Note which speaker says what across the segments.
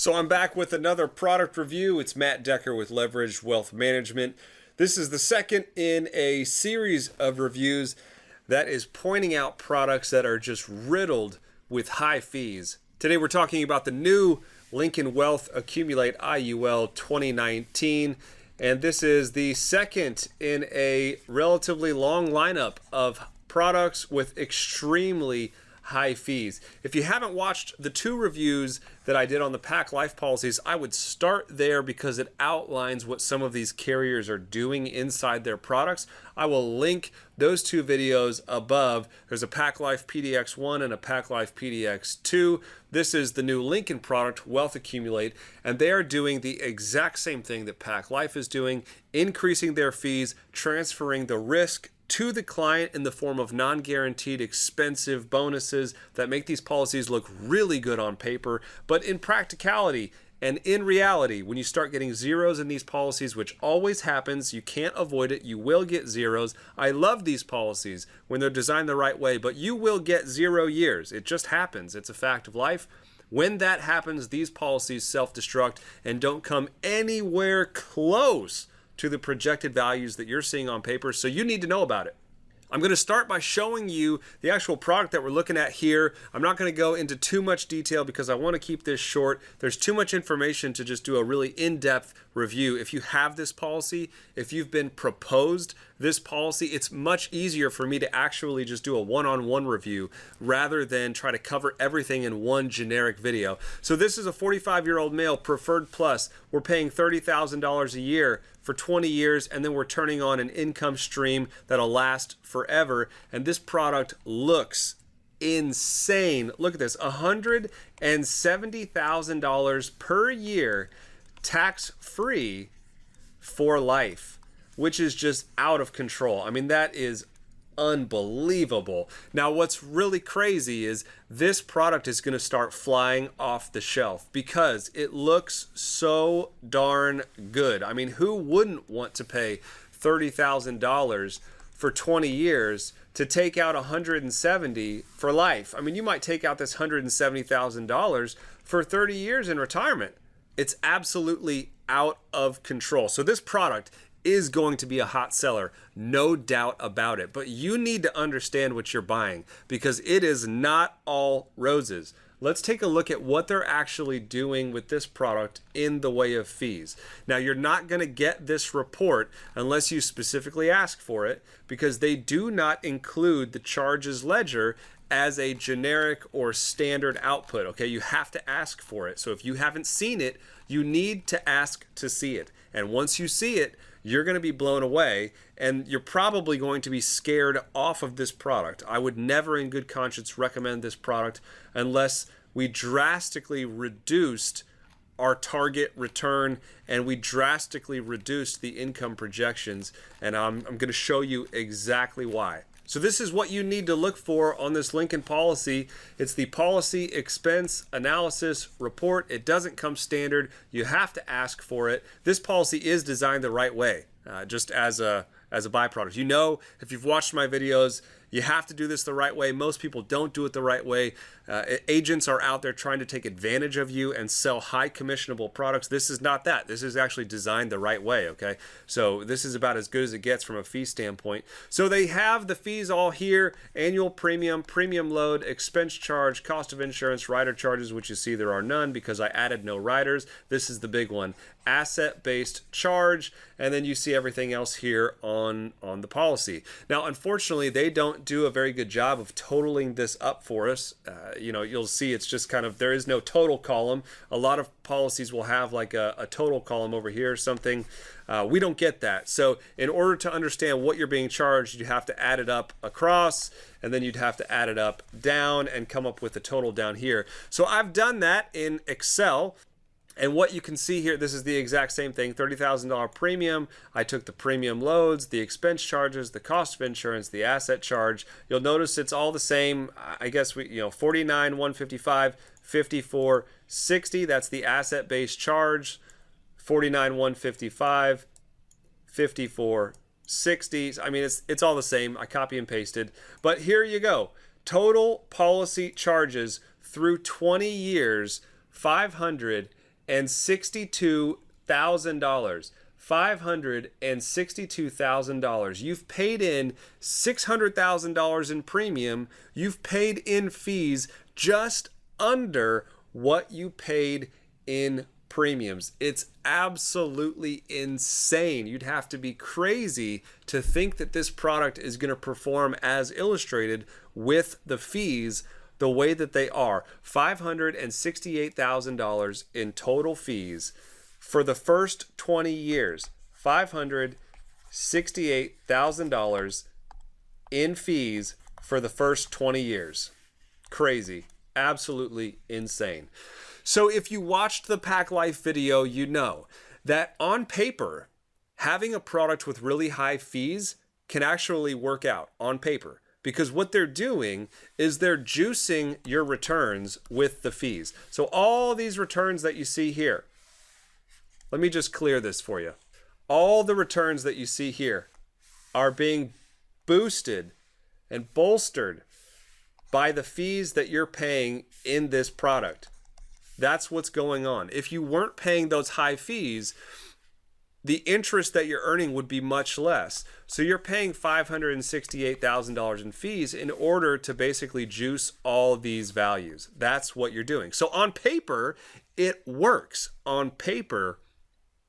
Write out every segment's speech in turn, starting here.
Speaker 1: So I'm back with another product review. It's Matt Decker with Leveraged Wealth Management. This is the second in a series of reviews that is pointing out products that are just riddled with high fees. Today we're talking about the new Lincoln Wealth Accumulate IUL 2019. And this is the second in a relatively long lineup of products with extremely high fees. If you haven't watched the two reviews that I did on the Pac Life policies, I would start there because it outlines what some of these carriers are doing inside their products. I will link those two videos above. There's a Pac Life PDX1 and a Pac Life PDX2. This is the new Lincoln product, Wealth Accumulate, and they are doing the exact same thing that Pac Life is doing, increasing their fees, transferring the risk to the client in the form of non-guaranteed expensive bonuses that make these policies look really good on paper, but in practicality and in reality, when you start getting zeros in these policies, which always happens, you can't avoid it, you will get zeros. I love these policies when they're designed the right way, but you will get 0 years. It just happens. It's a fact of life. When that happens, these policies self-destruct and don't come anywhere close to the projected values that you're seeing on paper, so you need to know about it. I'm going to start by showing you the actual product that we're looking at here. I'm not going to go into too much detail because I want to keep this short. There's too much information to just do a really in-depth review. If you have this policy, if you've been proposed this policy, it's much easier for me to actually just do a one-on-one review rather than try to cover everything in one generic video. So this is a 45-year-old male, preferred plus. We're paying $30,000 a year for 20 years, and then we're turning on an income stream that'll last forever. And this product looks insane. Look at this, $170,000 per year, tax-free for life, which is just out of control. I mean, that is unbelievable. Now, what's really crazy is this product is going to start flying off the shelf because it looks so darn good. I mean, who wouldn't want to pay $30,000 for 20 years to take out $170,000 for life? I mean, you might take out this $170,000 for 30 years in retirement. It's absolutely out of control. So this product is going to be a hot seller, no doubt about it. But you need to understand what you're buying because it is not all roses. Let's take a look at what they're actually doing with this product in the way of fees. Now, you're not going to get this report unless you specifically ask for it because they do not include the charges ledger as a generic or standard output. Okay, you have to ask for it. So if you haven't seen it, you need to ask to see it. And once you see it, you're going to be blown away, and you're probably going to be scared off of this product. I would never in good conscience recommend this product unless we drastically reduced our target return and we drastically reduced the income projections, and I'm going to show you exactly why. So this is what you need to look for on this Lincoln policy. It's the policy expense analysis report. It doesn't come standard. You have to ask for it. This policy is designed the right way, just as a byproduct. You know, if you've watched my videos, you have to do this the right way. Most people don't do it the right way. Agents are out there trying to take advantage of you and sell high commissionable products. This is not that. This is actually designed the right way, okay? So this is about as good as it gets from a fee standpoint. So they have the fees all here: annual premium, premium load, expense charge, cost of insurance, rider charges, which you see there are none because I added no riders. This is the big one, asset-based charge, and then you see everything else here on the policy. Now, unfortunately, they don't do a very good job of totaling this up for us. You know, you'll see it's just kind of, there is no total column. A lot of policies will have like a total column over here or something. We don't get that. So in order to understand what you're being charged, you have to add it up across, and then you'd have to add it up down and come up with the total down here. So I've done that in Excel. And what you can see here, this is the exact same thing, $30,000 premium. I took the premium loads, the expense charges, the cost of insurance, the asset charge. You'll notice it's all the same. I guess we, you know, 49,155, 54,60. That's the asset-based charge. 49,155, 54,60. I mean, it's all the same. I copy and pasted. But here you go. Total policy charges through 20 years, $500 $562,000. $562,000. You've paid in $600,000 in premium. You've paid in fees just under what you paid in premiums. It's absolutely insane. You'd have to be crazy to think that this product is going to perform as illustrated with the fees the way that they are. $568,000 in total fees for the first 20 years. $568,000 in fees for the first 20 years. Crazy. Absolutely insane. So if you watched the Pack Life video, you know that on paper, having a product with really high fees can actually work out on paper, because what they're doing is they're juicing your returns with the fees. So all these returns that you see here, let me just clear this for you. All the returns that you see here are being boosted and bolstered by the fees that you're paying in this product. That's what's going on. If you weren't paying those high fees, the interest that you're earning would be much less. So you're paying $568,000 in fees in order to basically juice all these values. That's what you're doing. So on paper, it works. On paper,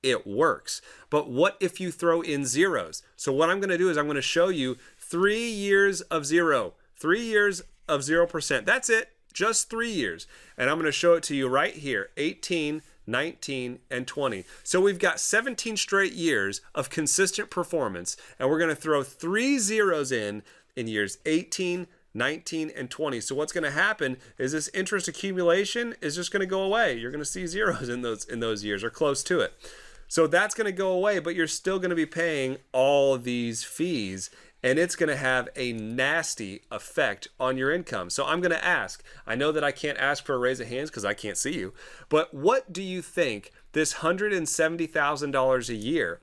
Speaker 1: it works. But what if you throw in zeros? So what I'm going to do is I'm going to show you 3 years of zero. 3 years of 0%. That's it. Just 3 years. And I'm going to show it to you right here. 18, 19, and 20. So we've got 17 straight years of consistent performance. And we're going to throw 3 zeros in years 18, 19, and 20. So what's going to happen is this interest accumulation is just going to go away. You're going to see zeros in those years or close to it. So that's going to go away, but you're still going to be paying all these fees, and it's going to have a nasty effect on your income. So I'm going to ask, I know that I can't ask for a raise of hands because I can't see you, but what do you think this $170,000 a year,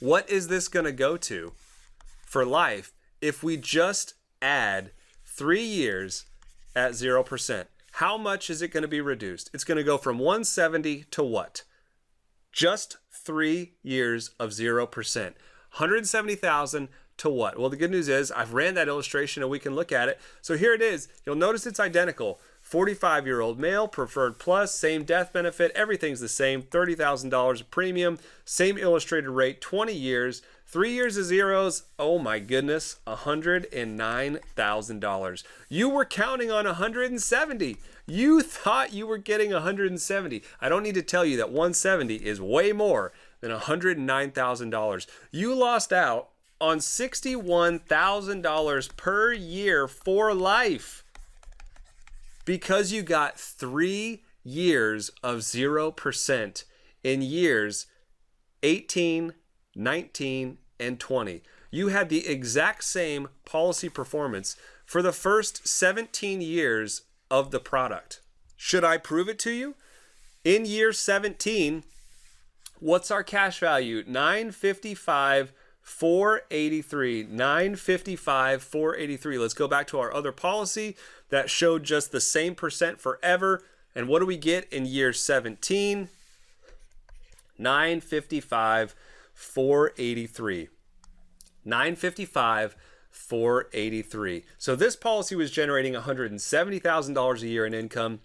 Speaker 1: what is this going to go to for life if we just add 3 years at 0%? How much is it going to be reduced? It's going to go from 170 to what? Just 3 years of 0%. 170,000 to what? Well, the good news is I've ran that illustration and we can look at it. So here it is. You'll notice it's identical. 45-year-old male, preferred plus, same death benefit, everything's the same, $30,000 of premium, same illustrated rate, 20 years, 3 years of zeros. Oh my goodness, $109,000. You were counting on 170. You thought you were getting 170. I don't need to tell you that 170 is way more than $109,000. You lost out on $61,000 per year for life because you got 3 years of 0% in years 18, 19, and 20. You had the exact same policy performance for the first 17 years of the product. Should I prove it to you? In year 17, what's our cash value? $955,483. $955,483. Let's go back to our other policy that showed just the same percent forever. And what do we get in year 17? $955,483. $955,483. So this policy was generating $170,000 a year in income.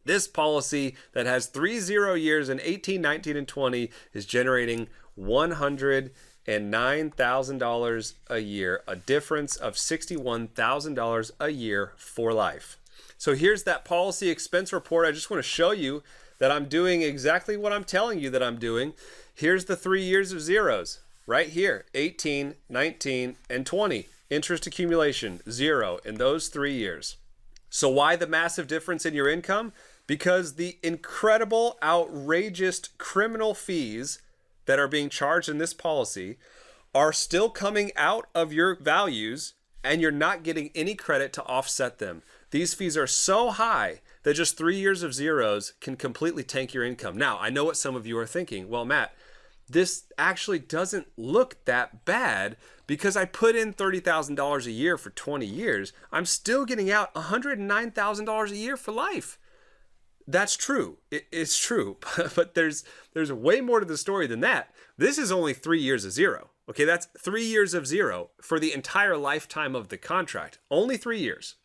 Speaker 1: This policy that has 3 0 years in 18, 19, and 20 is generating $109,000 a year, a difference of $61,000 a year for life. So here's that policy expense report. I just want to show you that I'm doing exactly what I'm telling you that I'm doing. Here's the 3 years of zeros right here, 18, 19, and 20. Interest accumulation, 0 in those 3 years. So why the massive difference in your income? Because the incredible, outrageous criminal fees that are being charged in this policy are still coming out of your values, and you're not getting any credit to offset them. These fees are so high that just 3 years of zeros can completely tank your income. Now, I know what some of you are thinking. Well, Matt, this actually doesn't look that bad because I put in $30,000 a year for 20 years. I'm still getting out $109,000 a year for life. That's true. It's true. But there's way more to the story than that. This is only 3 years of zero. Okay, that's 3 years of zero for the entire lifetime of the contract. Only 3 years.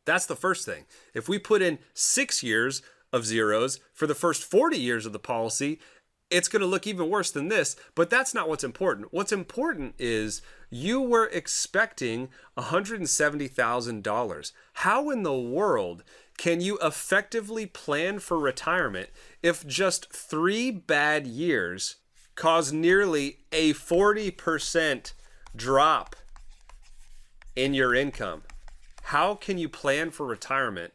Speaker 1: That's the first thing. If we put in 6 years of zeros for the first 40 years of the policy, it's going to look even worse than this, but that's not what's important. What's important is you were expecting $170,000. How in the world can you effectively plan for retirement if just 3 bad years cause nearly a 40% drop in your income? How can you plan for retirement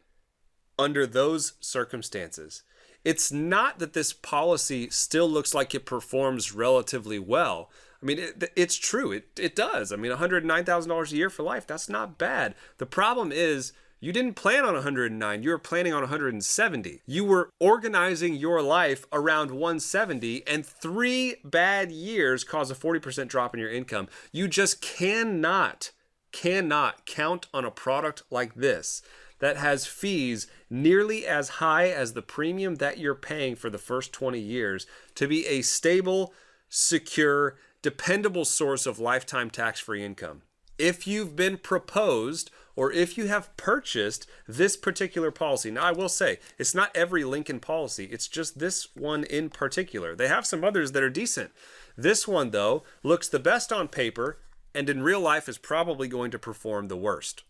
Speaker 1: under those circumstances? It's not that this policy still looks like it performs relatively well. I mean, it's true. It does. I mean, $109,000 a year for life, that's not bad. The problem is you didn't plan on 109. You were planning on 170. You were organizing your life around 170, and 3 bad years cause a 40% drop in your income. You just cannot count on a product like this that has fees nearly as high as the premium that you're paying for the first 20 years to be a stable, secure, dependable source of lifetime tax-free income. If you've been proposed or if you have purchased this particular policy, now I will say, it's not every Lincoln policy, it's just this one in particular. They have some others that are decent. This one, though, looks the best on paper and in real life is probably going to perform the worst.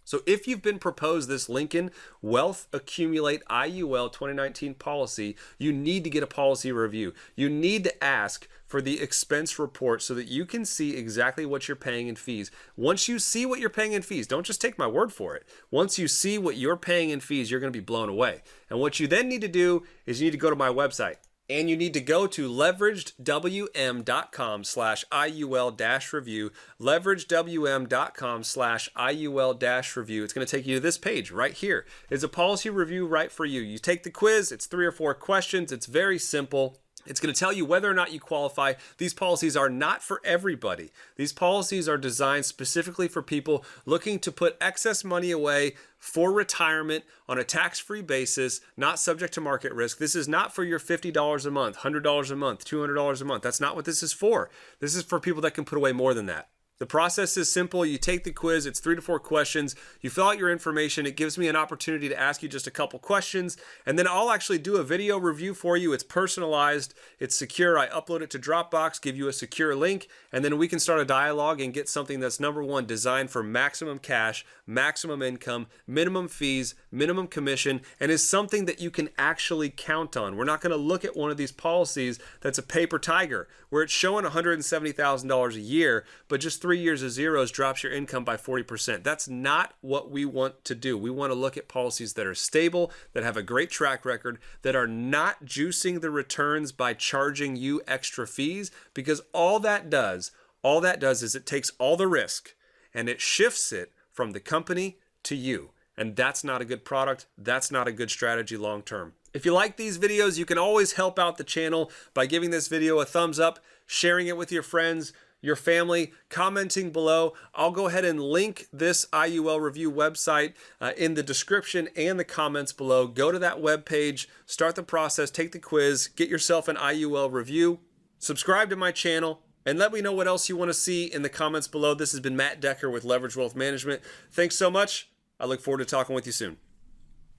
Speaker 1: So if you've been proposed this Lincoln Wealth Accumulate IUL 2019 policy, you need to get a policy review. You need to ask for the expense report so that you can see exactly what you're paying in fees. Once you see what you're paying in fees, don't just take my word for it. Once you see what you're paying in fees, you're going to be blown away. And what you then need to do is you need to go to my website. And you need to go to leveragedwm.com/IUL-review, leveragedwm.com/IUL-review. It's going to take you to this page right here. It's a policy review right for you. You take the quiz, it's 3 or 4 questions, it's very simple. It's going to tell you whether or not you qualify. These policies are not for everybody. These policies are designed specifically for people looking to put excess money away for retirement on a tax-free basis, not subject to market risk. This is not for your $50 a month, $100 a month, $200 a month. That's not what this is for. This is for people that can put away more than that. The process is simple. You take the quiz. It's 3 to 4 questions. You fill out your information. It gives me an opportunity to ask you just a couple questions, and then I'll actually do a video review for you. It's personalized. It's secure. I upload it to Dropbox, give you a secure link, and then we can start a dialogue and get something that's, number one, designed for maximum cash, maximum income, minimum fees, minimum commission, and is something that you can actually count on. We're not going to look at one of these policies that's a paper tiger, where it's showing $170,000 a year, but just 3 years of zeros drops your income by 40%. That's not what we want to do. We want to look at policies that are stable, that have a great track record, that are not juicing the returns by charging you extra fees, because all that does is it takes all the risk and it shifts it from the company to you. And that's not a good product. That's not a good strategy long term. If you like these videos, you can always help out the channel by giving this video a thumbs up, sharing it with your friends, your family, commenting below. I'll go ahead and link this IUL review website in the description and the comments below. Go to that webpage, start the process, take the quiz, get yourself an IUL review, subscribe to my channel, and let me know what else you want to see in the comments below. This has been Matt Decker with Leverage Wealth Management. Thanks so much. I look forward to talking with you soon.